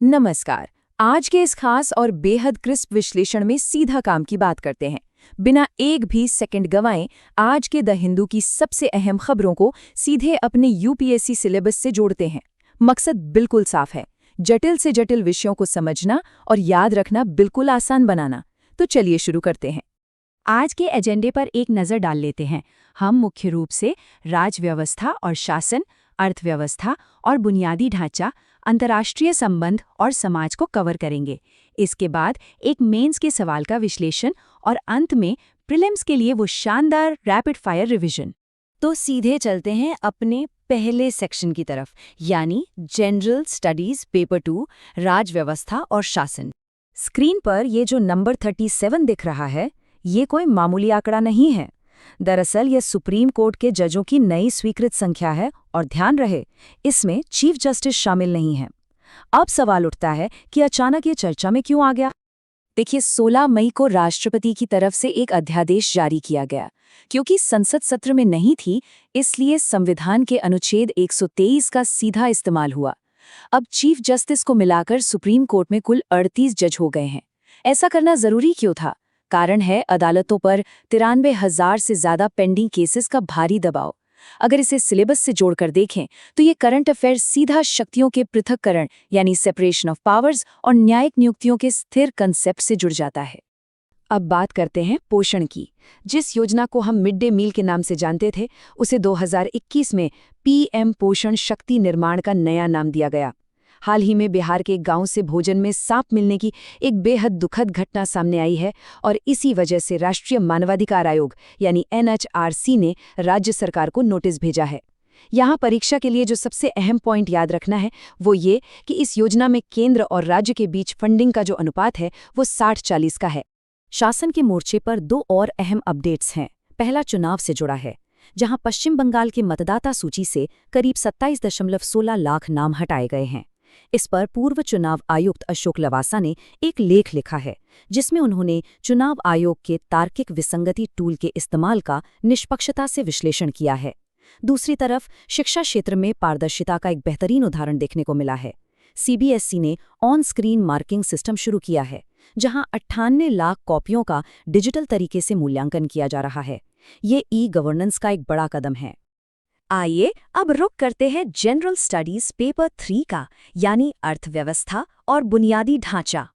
नमस्कार। आज के इस खास और बेहद क्रिस्प विश्लेषण में सीधा काम की बात करते हैं, बिना एक भी सेकंड गंवाए। आज के द हिंदू की सबसे अहम खबरों को सीधे अपने यूपीएससी सिलेबस से जोड़ते हैं। मकसद बिल्कुल साफ है, जटिल से जटिल विषयों को समझना और याद रखना बिल्कुल आसान बनाना। तो चलिए शुरू करते हैं। आज के एजेंडे पर एक नज़र डाल लेते हैं। हम मुख्य रूप से राजव्यवस्था और शासन, अर्थव्यवस्था और बुनियादी ढांचा, अंतर्राष्ट्रीय संबंध और समाज को कवर करेंगे। इसके बाद एक मेंस के सवाल का विश्लेषण और अंत में प्रीलिम्स के लिए वो शानदार रैपिड फायर रिवीजन। तो सीधे चलते हैं अपने पहले सेक्शन की तरफ, यानी जनरल स्टडीज पेपर 2, राजव्यवस्था और शासन। स्क्रीन पर ये जो नंबर 37 दिख रहा है, ये कोई मामूली आंकड़ा नहीं है। दरअसल ये सुप्रीम कोर्ट के जजों की नई स्वीकृत संख्या है, और ध्यान रहे, इसमें चीफ जस्टिस शामिल नहीं है। अब सवाल उठता है कि अचानक ये चर्चा में क्यों आ गया। देखिए, 16 मई को राष्ट्रपति की तरफ से एक अध्यादेश जारी किया गया। क्योंकि संसद सत्र में नहीं थी, इसलिए संविधान के अनुच्छेद 123 का सीधा इस्तेमाल हुआ। अब चीफ जस्टिस को मिलाकर सुप्रीम कोर्ट में कुल 38 जज हो गए हैं। ऐसा करना जरूरी क्यों था? कारण है अदालतों पर 93,000 से ज्यादा पेंडिंग केसेस का भारी दबाव। अगर इसे सिलेबस से जोड़कर देखें तो ये करंट अफेयर सीधा शक्तियों के पृथक्करण यानी सेपरेशन ऑफ पावर्स और न्यायिक नियुक्तियों के स्थिर कंसेप्ट से जुड़ जाता है। अब बात करते हैं पोषण की। जिस योजना को हम मिड डे मील के नाम से जानते थे, उसे 2021 में पीएम पोषण शक्ति निर्माण का नया नाम दिया गया। हाल ही में बिहार के एक गांव से भोजन में सांप मिलने की एक बेहद दुखद घटना सामने आई है, और इसी वजह से राष्ट्रीय मानवाधिकार आयोग यानी एनएचआरसी ने राज्य सरकार को नोटिस भेजा है। यहाँ परीक्षा के लिए जो सबसे अहम पॉइंट याद रखना है वो ये कि इस योजना में केंद्र और राज्य के बीच फंडिंग का जो अनुपात है वो 60-40 का है। शासन के मोर्चे पर दो और अहम अपडेट्स हैं। पहला चुनाव से जुड़ा है, जहां पश्चिम बंगाल की मतदाता सूची से करीब 27.16 लाख नाम हटाए गए हैं। इस पर पूर्व चुनाव आयुक्त अशोक लवासा ने एक लेख लिखा है, जिसमें उन्होंने चुनाव आयोग के तार्किक विसंगति टूल के इस्तेमाल का निष्पक्षता से विश्लेषण किया है। दूसरी तरफ शिक्षा क्षेत्र में पारदर्शिता का एक बेहतरीन उदाहरण देखने को मिला है। सीबीएसई ने ऑन स्क्रीन मार्किंग सिस्टम शुरू किया है, जहां 98 लाख कॉपियों का डिजिटल तरीके से मूल्यांकन किया जा रहा है। ये ई-गवर्नेंस का एक बड़ा कदम है। आइए अब रुक करते हैं जनरल स्टडीज पेपर 3 का, यानी अर्थव्यवस्था और बुनियादी ढांचा।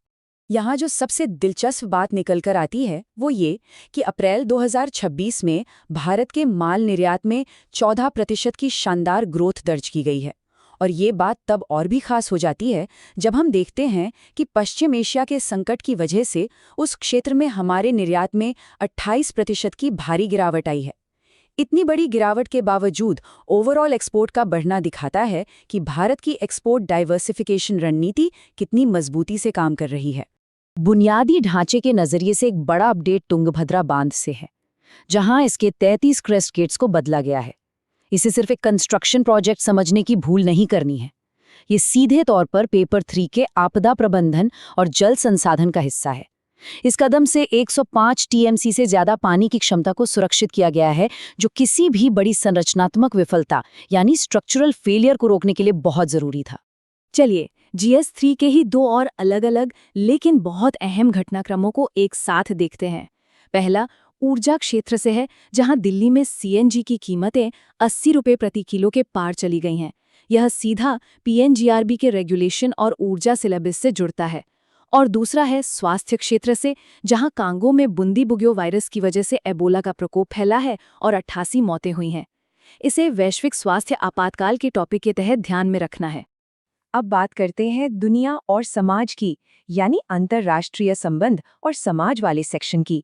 यहाँ जो सबसे दिलचस्प बात निकल कर आती है वो ये कि अप्रैल 2026 में भारत के माल निर्यात में 14% की शानदार ग्रोथ दर्ज की गई है। और ये बात तब और भी खास हो जाती है जब हम देखते हैं कि पश्चिम एशिया के संकट की वजह से उस क्षेत्र में हमारे निर्यात में 28% की भारी गिरावट आई है। इतनी बड़ी गिरावट के बावजूद ओवरऑल एक्सपोर्ट का बढ़ना दिखाता है कि भारत की एक्सपोर्ट डाइवर्सिफिकेशन रणनीति कितनी मजबूती से काम कर रही है। बुनियादी ढांचे के नजरिए से एक बड़ा अपडेट तुंगभद्रा बांध से है, जहां इसके 33 क्रेस्ट गेट्स को बदला गया है। इसे सिर्फ एक कंस्ट्रक्शन प्रोजेक्ट समझने की भूल नहीं करनी है। ये सीधे तौर पर पेपर 3 के आपदा प्रबंधन और जल संसाधन का हिस्सा है। इस कदम से 105 टीएमसी से ज्यादा पानी की क्षमता को सुरक्षित किया गया है, जो किसी भी बड़ी संरचनात्मक विफलता यानी स्ट्रक्चरल फेलियर को रोकने के लिए बहुत जरूरी था। चलिए GS3 के ही दो और अलग-अलग लेकिन बहुत अहम घटनाक्रमों को एक साथ देखते हैं। पहला ऊर्जा क्षेत्र से है, जहां दिल्ली में सीएनजी की कीमतें 80 रुपये प्रति किलो के पार चली गई हैं। यह सीधा पीएनजीआरबी के रेगुलेशन और ऊर्जा सिलेबस से जुड़ता है। और दूसरा है स्वास्थ्य क्षेत्र से, जहां कांगो में बूंदी बुगियो वायरस की वजह से एबोला का प्रकोप फैला है और 88 मौतें हुई हैं। इसे वैश्विक स्वास्थ्य आपातकाल के टॉपिक के तहत ध्यान में रखना है। अब बात करते हैं दुनिया और समाज की, यानी अंतर्राष्ट्रीय संबंध और समाज वाले सेक्शन की।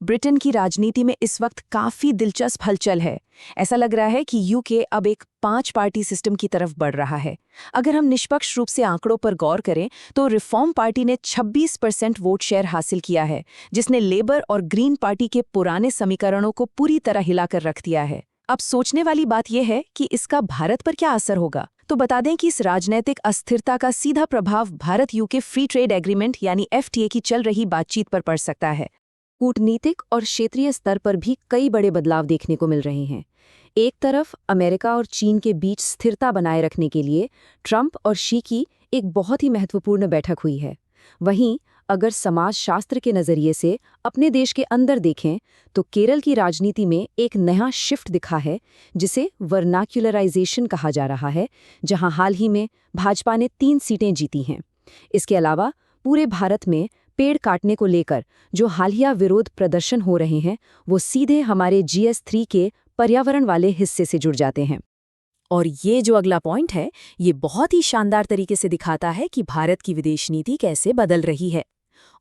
ब्रिटेन की राजनीति में इस वक्त काफी दिलचस्प हलचल है। ऐसा लग रहा है कि यूके अब एक 5 पार्टी सिस्टम की तरफ बढ़ रहा है। अगर हम निष्पक्ष रूप से आंकड़ों पर गौर करें तो रिफॉर्म पार्टी ने 26% वोट शेयर हासिल किया है, जिसने लेबर और ग्रीन पार्टी के पुराने समीकरणों को पूरी तरह हिलाकर रख दिया है। अब सोचने वाली बात यह है कि इसका भारत पर क्या असर होगा। तो बता दें कि इस राजनीतिक अस्थिरता का सीधा प्रभाव Bharat UK free trade agreement यानी FTA की चल रही बातचीत पर पड़ सकता है। कूटनीतिक और क्षेत्रीय स्तर पर भी कई बड़े बदलाव देखने को मिल रहे हैं। एक तरफ अमेरिका और चीन के बीच स्थिरता बनाए रखने के लिए ट्रंप और शी की एक बहुत ही महत्वपूर्ण बैठक हुई है। वहीं अगर समाजशास्त्र के नज़रिए से अपने देश के अंदर देखें तो केरल की राजनीति में एक नया शिफ्ट दिखा है, जिसे वर्नाक्युलराइजेशन कहा जा रहा है, जहां हाल ही में भाजपा ने 3 सीटें जीती हैं। इसके अलावा पूरे भारत में पेड़ काटने को लेकर जो हालिया विरोध प्रदर्शन हो रहे हैं, वो सीधे हमारे GS3 के पर्यावरण वाले हिस्से से जुड़ जाते हैं। और ये जो अगला पॉइंट है, ये बहुत ही शानदार तरीके से दिखाता है कि भारत की विदेश नीति कैसे बदल रही है।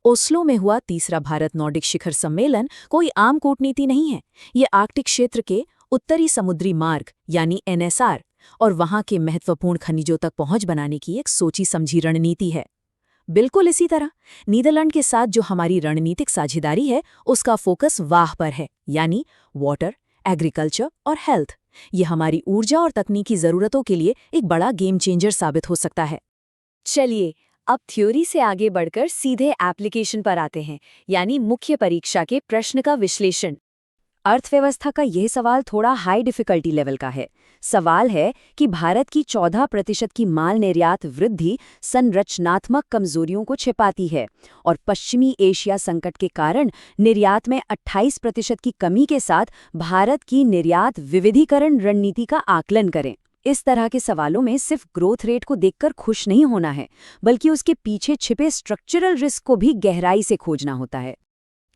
ओस्लो में हुआ तीसरा भारत नॉर्डिक शिखर सम्मेलन कोई आम कूटनीति नहीं है। ये आर्कटिक क्षेत्र के उत्तरी समुद्री मार्ग यानी NSR और वहां के महत्वपूर्ण खनिजों तक पहुंच बनाने की एक सोची समझी रणनीति है। बिल्कुल इसी तरह नीदरलैंड के साथ जो हमारी रणनीतिक साझेदारी है, उसका फोकस वाह पर है, यानी वाटर, एग्रीकल्चर और हेल्थ। ये हमारी ऊर्जा और तकनीकी ज़रूरतों के लिए एक बड़ा गेम चेंजर साबित हो सकता है। चलिए अब थ्योरी से आगे बढ़कर सीधे एप्लीकेशन पर आते हैं, यानी मुख्य परीक्षा के प्रश्न का विश्लेषण। अर्थव्यवस्था का यह सवाल थोड़ा हाई डिफिकल्टी लेवल का है। सवाल है कि भारत की 14% की माल निर्यात वृद्धि संरचनात्मक कमजोरियों को छिपाती है और पश्चिमी एशिया संकट के कारण निर्यात में 28% की कमी के साथ भारत की निर्यात विविधीकरण रणनीति का आकलन करें। इस तरह के सवालों में सिर्फ ग्रोथ रेट को देखकर खुश नहीं होना है, बल्कि उसके पीछे छिपे स्ट्रक्चरल रिस्क को भी गहराई से खोजना होता है।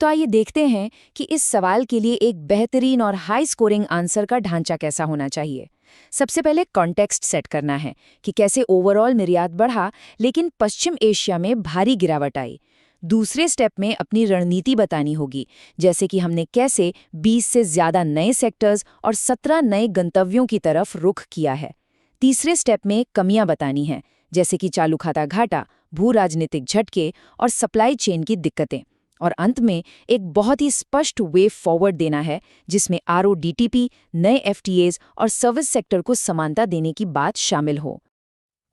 तो आइए देखते हैं कि इस सवाल के लिए एक बेहतरीन और हाई स्कोरिंग आंसर का ढांचा कैसा होना चाहिए। सबसे पहले कॉन्टेक्स्ट सेट करना है कि कैसे ओवरऑल निर्यात बढ़ा लेकिन पश्चिम एशिया में भारी गिरावट आई। दूसरे स्टेप में अपनी रणनीति बतानी होगी, जैसे कि हमने कैसे 20 से ज़्यादा नए सेक्टर्स और 17 नए गंतव्यों की तरफ रुख किया है। तीसरे स्टेप में कमियां बतानी हैं, जैसे कि चालू खाता घाटा, भू राजनीतिक झटके और सप्लाई चेन की दिक्कतें। और अंत में एक बहुत ही स्पष्ट वे फॉरवर्ड देना है, जिसमें RODTP, नए FTAs और सर्विस सेक्टर को समानता देने की बात शामिल हो।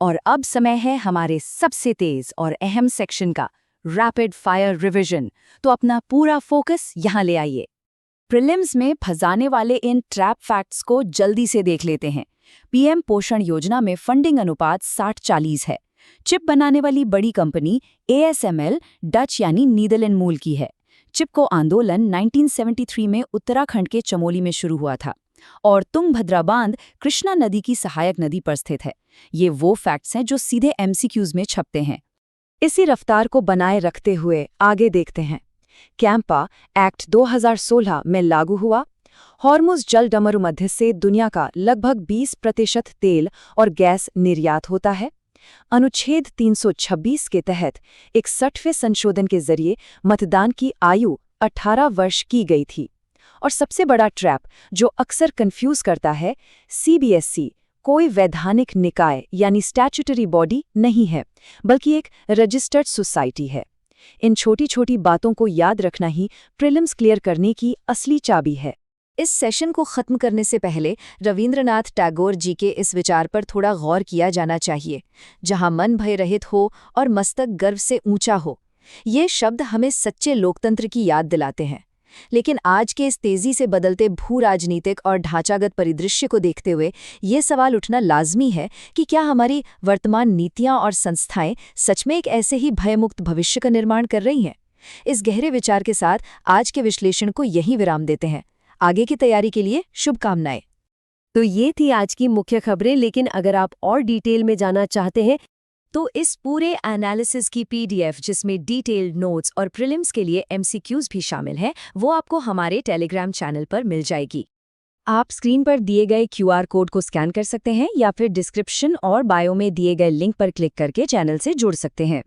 और अब समय है हमारे सबसे तेज और अहम सेक्शन का, रैपिड फायर रिवीजन। तो अपना पूरा फोकस यहाँ ले आइए। प्रीलिम्स में फंसाने वाले इन ट्रैप फैक्ट्स को जल्दी से देख लेते हैं। PM पोषण योजना में फंडिंग अनुपात 60-40 है। चिप बनाने वाली बड़ी कंपनी ASML डच यानी नीदरलैंड मूल की है। चिपको आंदोलन 1973 में उत्तराखंड के चमोली में शुरू हुआ था और तुंगभद्रा बांध कृष्णा नदी की सहायक नदी पर स्थित है। ये वो फैक्ट्स हैं जो सीधे MCQs में छपते हैं। इसी रफ्तार को बनाए रखते हुए आगे देखते हैं। कैंपा एक्ट 2016 में लागू हुआ। हॉर्मुज़ जलडमरू मध्य से दुनिया का लगभग 20% तेल और गैस निर्यात होता है। अनुच्छेद 326 के तहत 61वें संशोधन के जरिए मतदान की आयु 18 वर्ष की गई थी। और सबसे बड़ा ट्रैप जो अक्सर कंफ्यूज करता है, CBSE कोई वैधानिक निकाय यानी स्टैट्यूटरी बॉडी नहीं है, बल्कि एक रजिस्टर्ड सोसाइटी है। इन छोटी छोटी बातों को याद रखना ही प्रीलिम्स क्लियर करने की असली चाबी है। इस सेशन को खत्म करने से पहले रविंद्रनाथ टैगोर जी के इस विचार पर थोड़ा गौर किया जाना चाहिए, जहां मन भय रहित हो और मस्तक गर्व से ऊंचा हो। ये शब्द हमें सच्चे लोकतंत्र की याद दिलाते हैं। लेकिन आज के इस तेजी से बदलते भू राजनीतिक और ढांचागत परिदृश्य को देखते हुए ये सवाल उठना लाजमी है कि क्या हमारी वर्तमान नीतियां और संस्थाएं सच में एक ऐसे ही भयमुक्त भविष्य का निर्माण कर रही हैं? इस गहरे विचार के साथ आज के विश्लेषण को यहीं विराम देते हैं। आगे की तैयारी के लिए शुभकामनाएं। तो ये थी आज की मुख्य खबरें, लेकिन अगर आप और डिटेल में जाना चाहते हैं तो इस पूरे एनालिसिस की PDF, जिसमें डिटेल्ड नोट्स और प्रीलिम्स के लिए MCQs भी शामिल हैं, वो आपको हमारे टेलीग्राम चैनल पर मिल जाएगी। आप स्क्रीन पर दिए गए QR कोड को स्कैन कर सकते हैं या फिर डिस्क्रिप्शन और बायो में दिए गए लिंक पर क्लिक करके चैनल से जुड़ सकते हैं।